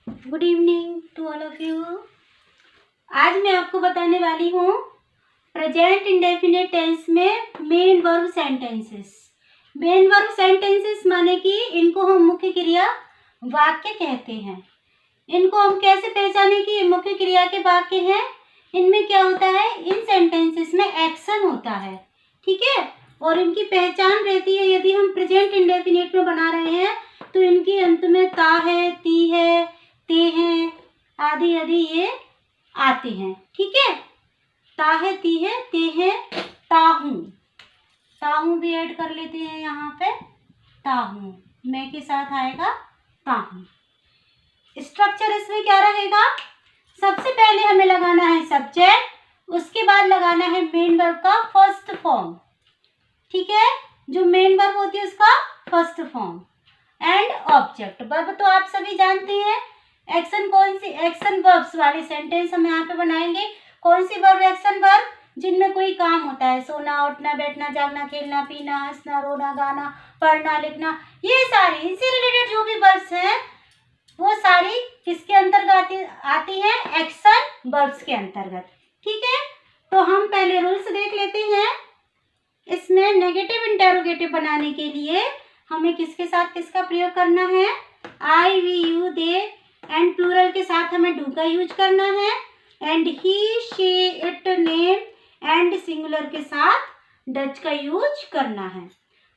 Good evening to all of you. आज मैं आपको बताने वाली हूँ प्रेजेंट इंडेफिनिट टेंस में main verb sentences. Main verb sentences माने कि इनको हम मुख्य क्रिया वाक्य कहते हैं। इनको हम कैसे पहचाने कि ये मुख्य क्रिया के वाक्य हैं? इनमें क्या होता है, इन सेंटेंसेस में एक्शन होता है, ठीक है। और इनकी पहचान रहती है, यदि हम प्रेजेंट इंडेफिनिट में बना रहे हैं तो इनके अंत में ता है, ती है, ते हैं, आदि आदि ये आते हैं, ठीक है। ता है, ती है, ते हैं, ताहूं। ताहूं भी ऐड कर लेते हैं यहाँ पे। ताहूं मैं के साथ आएगा ताहूं। स्ट्रक्चर इसमें क्या रहेगा? सबसे पहले हमें लगाना है सब्जेक्ट, उसके बाद लगाना है मेन वर्ब का फर्स्ट फॉर्म, ठीक है। जो मेन वर्ब होती है उसका first form and object. Verb तो आप सभी जानते हैं। एक्शन कौन सी? एक्शन वर्ब्स वाले सेंटेंस हम यहाँ पे बनाएंगे। कौन सी वर्ब? एक्शन वर्ब जिनमें कोई काम होता है, सोना, उठना, बैठना, जागना, खेलना, पीना, हंसना, रोना, गाना, पढ़ना, लिखना, ये सारी इनसे रिलेटेड जो भी वर्ब्स हैं वो सारी किसके अंतर्गत आती हैं? एक्शन वर्ब्स के अंतर्गत, ठीक है। तो हम पहले रूल्स देख लेते हैं। इसमें नेगेटिव इंटेरोगेटिव बनाने के लिए हमें किसके साथ किसका प्रयोग करना है? I, we, you, they and plural के साथ हमें डू का यूज करना है। And he, she, it, name and singular के साथ डच का यूज करना है।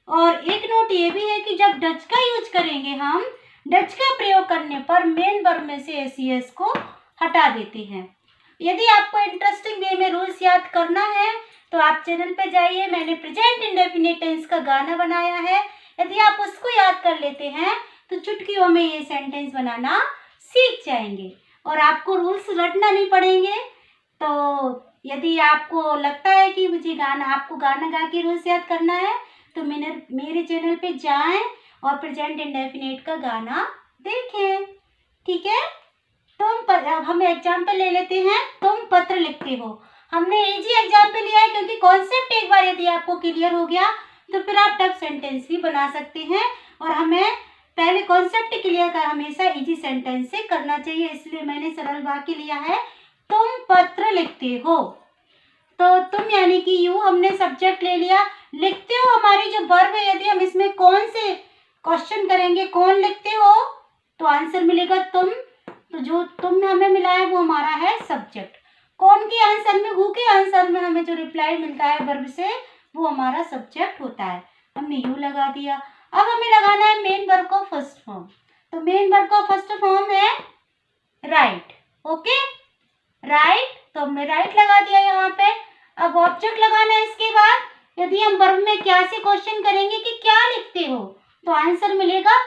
और एक नोट ये भी है कि जब डच का यूज करेंगे हम, डच का प्रयोग करने पर मेन वर्ब में से एस को हटा देते हैं। यदि आपको इंटरेस्टिंग वे में रूल्स याद करना है तो आप चैनल पे जाइए, मैंने प्रेजेंट इंडेफिनिट टेंस का गाना बनाया है। यदि आप उसको याद कर लेते हैं तो चुटकियों में ये सेंटेंस बनाना सीख जाएंगे और आपको रूल्स रटना नहीं पड़ेंगे। तो यदि आपको लगता है कि मुझे आपको गाना गा के रूल्स याद करना है तो मेरे चैनल पे जाएं और प्रेजेंट इंडेफिनिट का गाना देखें, ठीक है। हम एग्जाम्पल ले लेते हैं। तुम पत्र लिखते हो। हमने इजी एग्जाम्पल लिया है क्योंकि कॉन्सेप्ट एक बार यदि आपको क्लियर हो गया तो फिर आप टफ सेंटेंस भी बना सकते हैं। और हमें पहले कॉन्सेप्ट क्लियर कर हमेशा इजी सेंटेंस से करना चाहिए, इसलिए मैंने सरल वाक्य लिया है। तुम पत्र लिखते हो। तो तुम यानी कि यू हमने सब्जेक्ट ले लिया। लिखते हो हमारी जो वर्ब है, यदि हम इसमें कौन से क्वेश्चन करेंगे, कौन लिखते हो, तो आंसर मिलेगा तुम। तो जो तुम हमें मिला है वो हमारा है सब्जेक्ट। कौन के आंसर में, हु के आंसर में हमें जो रिप्लाई मिलता है वर्ब से वो हमारा सब्जेक्ट होता है। हमने यू लगा दिया। अब हमें लगाना है मेन वर्ब का फर्स्ट फॉर्म। तो मेन वर्ब का फर्स्ट फॉर्म है राइट, ओके, राइट। तो हमने राइट लगा दिया यहाँ पे। अब ऑब्जेक्ट लगाना है इसके बाद। यदि हम वर्ब में क्या से क्वेश्चन करेंगे कि क्या लिखते हो, तो आंसर मिलेगा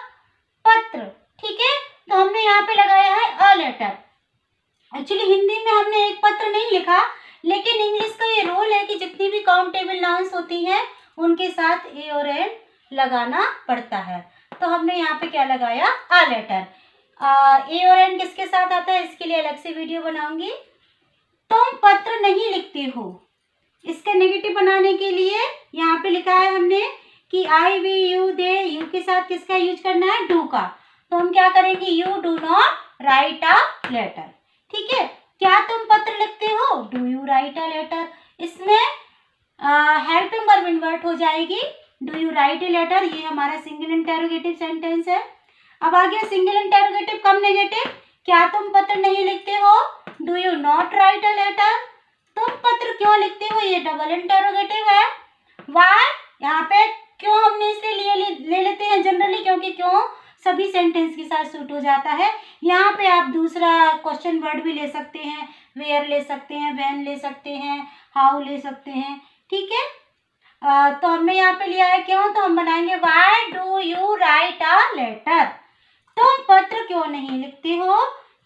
पत्र, ठीक है। तो हमने यहाँ पे लगाया है अ लेटर। एक्चुअली हिंदी में हमने एक पत्र नहीं लिखा, लेकिन इंग्लिश का ये रूल है कि जितनी भी काउंटेबल नाउन्स होती हैं उनके साथ ए और एन लगाना पड़ता है। तो हमने यहाँ पे क्या लगाया? A letter. ए और एन किसके साथ आता है इसके लिए अलग से वीडियो बनाऊंगी। तुम पत्र नहीं लिखते हो, इसका नेगेटिव बनाने के लिए यहाँ पे लिखा है हमने कि आई, वी, यू, दे, यू के साथ किसका यूज करना है? डू का। तो हम क्या करेंगे? You do not write a letter, ठीक है। क्या तुम पत्र लिखते हो? Do you write a letter. इसमें हेल्पिंग वर्ब इन्वर्ट हो जाएगी, do you write a letter. ये हमारा सिंगल इंटेरोगेटिव सेंटेंस है। अब आ गया सिंगल इंटेरोगेटिव कम नेगेटिव। क्या तुम पत्र नहीं लिखते हो? Do you not write a letter. तुम पत्र क्यों लिखते हो? ये डबल इंटेरोगेटिव है। वाई, यहाँ पे क्यों हमने इसे ले लेते हैं जनरली, क्योंकि क्यों सभी सेंटेंस के साथ सूट हो जाता है। यहाँ पे आप दूसरा क्वेश्चन वर्ड भी ले सकते हैं, वेयर ले सकते हैं, व्हेन ले सकते हैं, हाउ ले सकते हैं, ठीक है। तो हमने यहाँ पे लिया है क्यों, तो हम बनाएंगे why do you write a letter. तुम पत्र क्यों नहीं लिखते हो?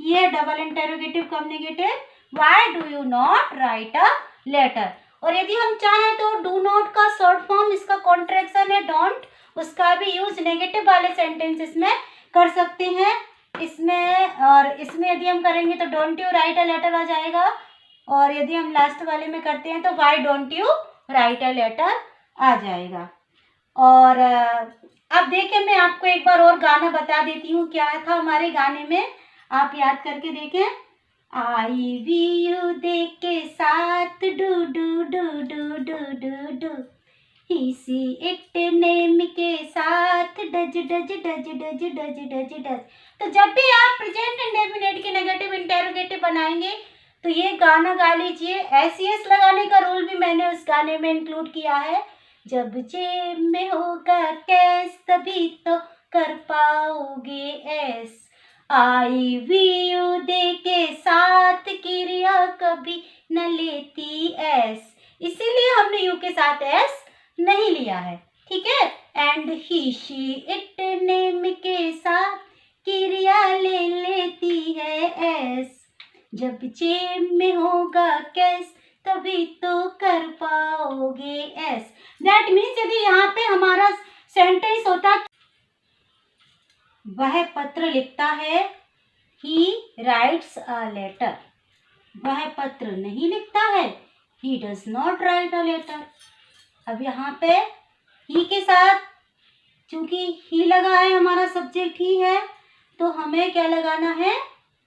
ये double interrogative cum negative, why do you not write a letter. और यदि हम चाहें तो डू नॉट का शॉर्ट फॉर्म, इसका कॉन्ट्रैक्शन है डोंट, उसका भी यूज नेगेटिव वाले सेंटेंसेस में कर सकते हैं इसमें। और इसमें यदि हम करेंगे तो don't you write a letter आ जाएगा। और यदि हम लास्ट वाले में करते हैं तो why don't you write a letter आ जाएगा। और अब देखिए मैं आपको एक बार और गाना बता देती हूँ क्या था हमारे गाने में। आप याद करके देखें। आई वी यू दे के साथ do do do do do do do, he see it name के साथ does does does does does does does. तो जब भी आप प्रेजेंट इंडेफिनिट के नेगेटिव इंटेरोगेटिव बनाएंगे तो ये गाना गा लीजिए। एस लगाने का रूल भी मैंने उस गाने में इंक्लूड किया है। जब जेब में होगा कैश तभी तो कर पाओगे S. I we you they के साथ क्रिया कभी न लेती एस, इसीलिए हमने यू के साथ एस नहीं लिया है, ठीक है। And he she it name के साथ क्रिया ले लेती है एस। जब जेब में होगा कैश तभी तो कर पाओगे एस। दैट मीन्स यदि यहाँ पे हमारा सेंटेंस होता वह पत्र लिखता है, ही राइट्स अ लेटर। वह पत्र नहीं लिखता है, he does not write a letter. अब यहाँ पे ही के साथ चूंकि ही लगा है, हमारा सब्जेक्ट ही है, तो हमें क्या लगाना है,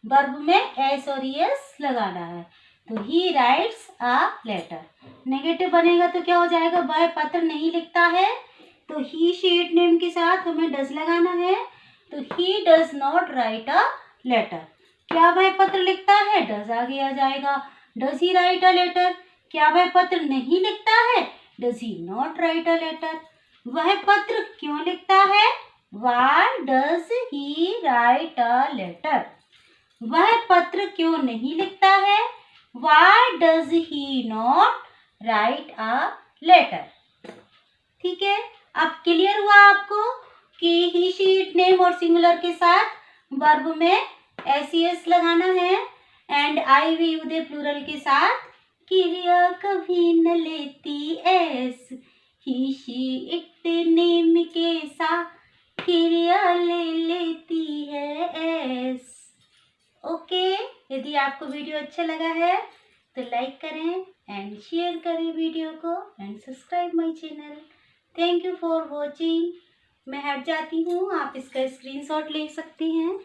वर्ब में एस और एस लगाना है। तो he writes a letter. Negative बनेगा तो क्या हो जाएगा, वह पत्र नहीं लिखता है, तो ही शीट नेम के साथ हमें डज लगाना है, तो he does not write a letter. क्या वह पत्र लिखता है, डज आगे आ जाएगा। Does he write a letter. क्या वह पत्र नहीं लिखता है, does he not write a letter. वह पत्र क्यों लिखता है, why does he write a letter. वह पत्र क्यों नहीं लिखता है, why does he not write a letter. ठीक है, अब क्लियर हुआ आपको कि ही शीट नेम और सिंगुलर के साथ वर्ब में एस लगाना है, and I we you they plural के साथ क्रिया कभी न लेती S. He she it name के साथ क्रिया ले लेती है एस। ओके, यदि आपको वीडियो अच्छा लगा है तो लाइक करें एंड शेयर करें वीडियो को and subscribe my channel. Thank you for watching. मैं हट जाती हूँ, आप इसका स्क्रीनशॉट ले सकती हैं।